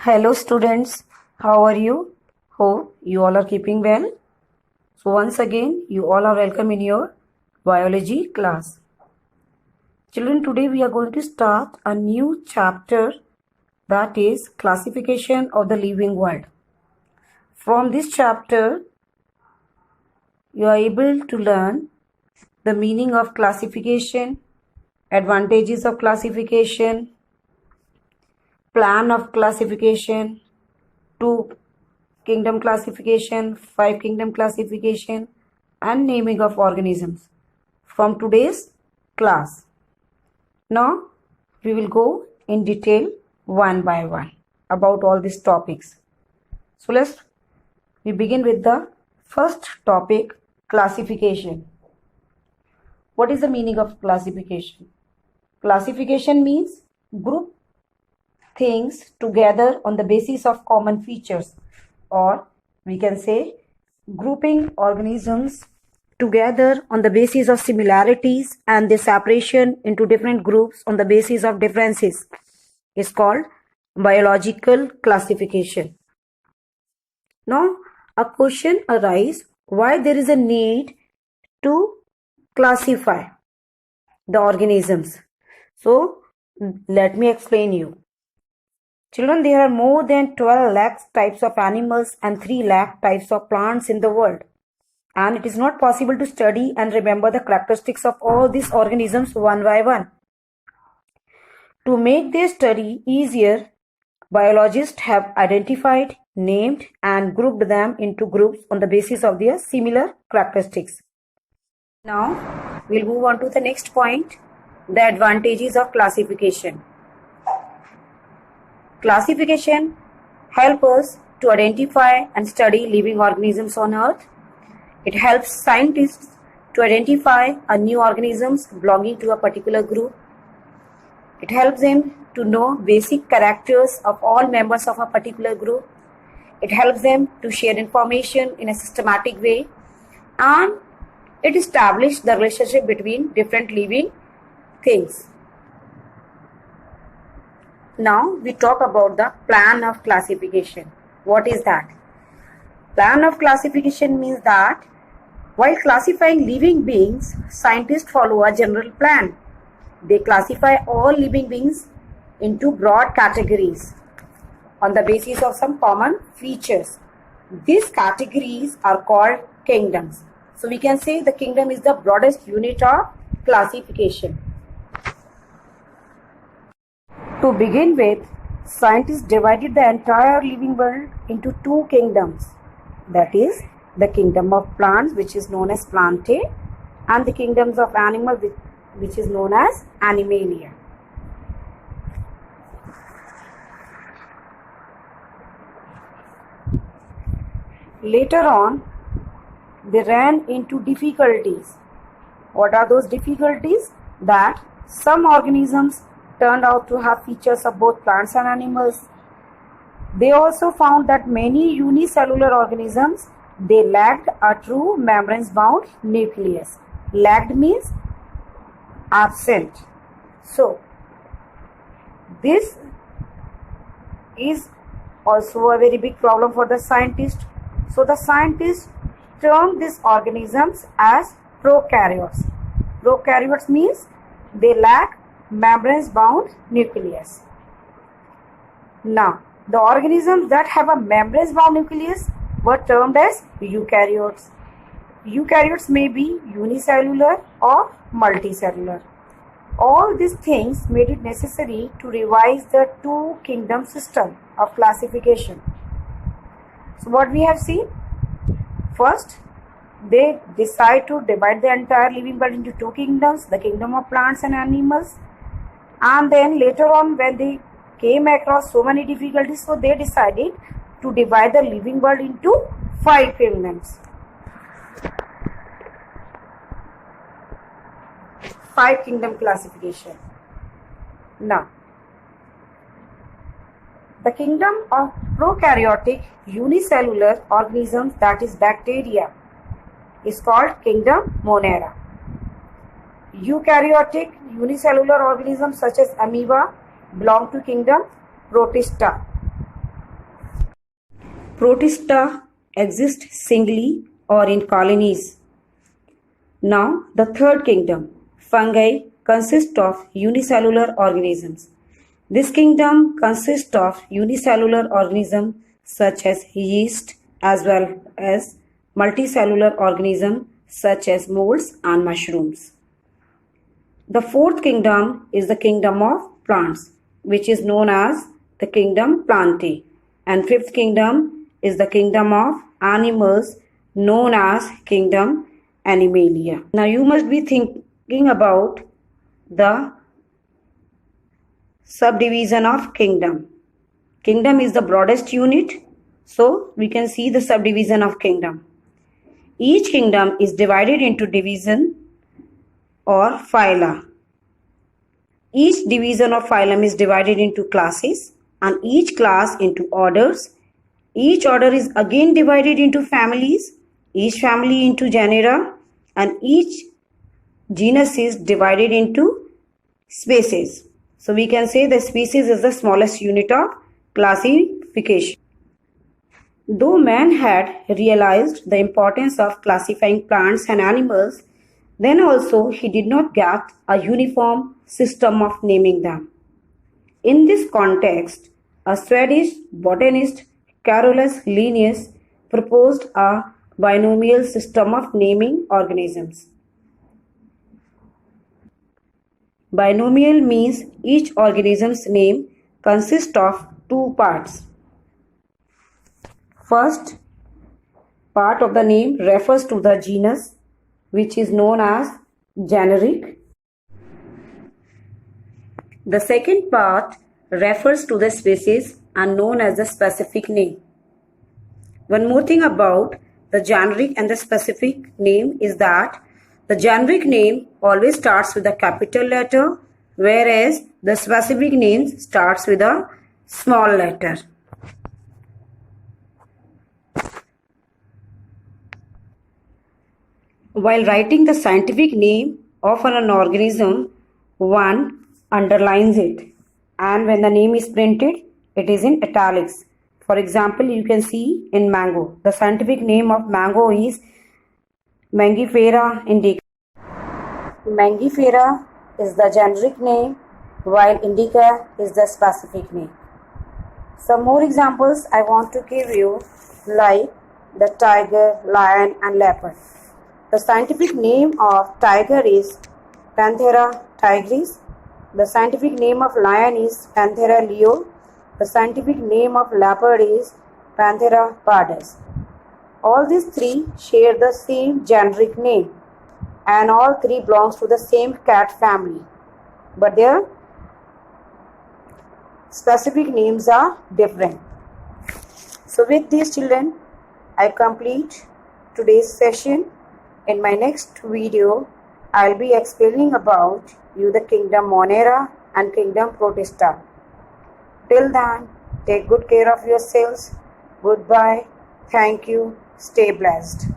Hello students, how are you? Hope you all are keeping well. So once again, you all are welcome in your biology class. Children, today we are going to start a new chapter, that is classification of the living world. From this chapter, you are able to learn the meaning of classification, advantages of classification, plan of classification, 2 kingdom classification, 5 kingdom classification, and naming of organisms from today's class. Now we will go in detail one by one about all these topics. So we begin with the first topic, classification. What is the meaning of classification? Classification means group things together on the basis of common features, or we can say grouping organisms together on the basis of similarities and their separation into different groups on the basis of differences is called biological classification. Now a question arises, why there is a need to classify the organisms? So let me explain you. Children, there are more than 12 lakh types of animals and 3 lakh types of plants in the world. And it is not possible to study and remember the characteristics of all these organisms one by one. To make their study easier, biologists have identified, named, and grouped them into groups on the basis of their similar characteristics. Now, we'll move on to the next point, the advantages of classification. Classification helps us to identify and study living organisms on Earth. It helps scientists to identify new organisms belonging to a particular group. It helps them to know basic characters of all members of a particular group. It helps them to share information in a systematic way, and it establishes the relationship between different living things. Now we talk about the plan of classification. What is that? Plan of classification means that while classifying living beings, scientists follow a general plan. They classify all living beings into broad categories on the basis of some common features. These categories are called kingdoms. So we can say the kingdom is the broadest unit of classification. To begin with, scientists divided the entire living world into 2 kingdoms. That is, the kingdom of plants, which is known as Plantae, and the kingdoms of animals, which is known as Animalia. Later on, they ran into difficulties. What are those difficulties? That some organisms turned out to have features of both plants and animals. They also found that many unicellular organisms, they lacked a true membrane-bound nucleus. Lacked means absent. So this is also a very big problem for the scientists. So the scientists termed these organisms as prokaryotes. Prokaryotes means they lack membrane-bound nucleus. Now, the organisms that have a membrane-bound nucleus were termed as eukaryotes. Eukaryotes may be unicellular or multicellular. All these things made it necessary to revise the 2 kingdom system of classification. So what we have seen? First, they decide to divide the entire living world into 2 kingdoms, the kingdom of plants and animals. And then later on, when they came across so many difficulties, so they decided to divide the living world into 5 kingdoms. 5 kingdom classification. Now, the kingdom of prokaryotic unicellular organisms, that is bacteria, is called kingdom Monera. Eukaryotic unicellular organisms such as amoeba belong to kingdom Protista. Protista exist singly or in colonies. Now, the third kingdom, fungi, consists of unicellular organisms. This kingdom consists of unicellular organisms such as yeast as well as multicellular organisms such as molds and mushrooms. The fourth kingdom is the kingdom of plants, which is known as the kingdom Plantae, and fifth kingdom is the kingdom of animals known as kingdom Animalia. Now you must be thinking about the subdivision of kingdom. Kingdom is the broadest unit, so we can see the subdivision of kingdom. Each kingdom is divided into division or phyla. Each division of phylum is divided into classes and each class into orders. Each order is again divided into families, each family into genera, and each genus is divided into species. So we can say the species is the smallest unit of classification. Though man had realized the importance of classifying plants and animals, then also he did not get a uniform system of naming them. In this context, a Swedish botanist, Carolus Linnaeus, proposed a binomial system of naming organisms. Binomial means each organism's name consists of two parts. First part of the name refers to the genus, which is known as generic. The second part refers to the species and known as the specific name. One more thing about the generic and the specific name is that the generic name always starts with a capital letter, whereas the specific name starts with a small letter. While writing the scientific name of an organism, one underlines it, and when the name is printed, it is in italics. For example, you can see in mango. The scientific name of mango is Mangifera indica. Mangifera is the generic name, while indica is the specific name. Some more examples I want to give you, like the tiger, lion, and leopard. The scientific name of tiger is Panthera tigris. The scientific name of lion is Panthera leo. The scientific name of leopard is Panthera pardus. All these three share the same generic name, and all three belongs to the same cat family, but their specific names are different. So with these children, I complete today's session. In my next video, I'll be explaining about the kingdom Monera and kingdom Protista. Till then, take good care of yourselves. Goodbye. Thank you. Stay blessed.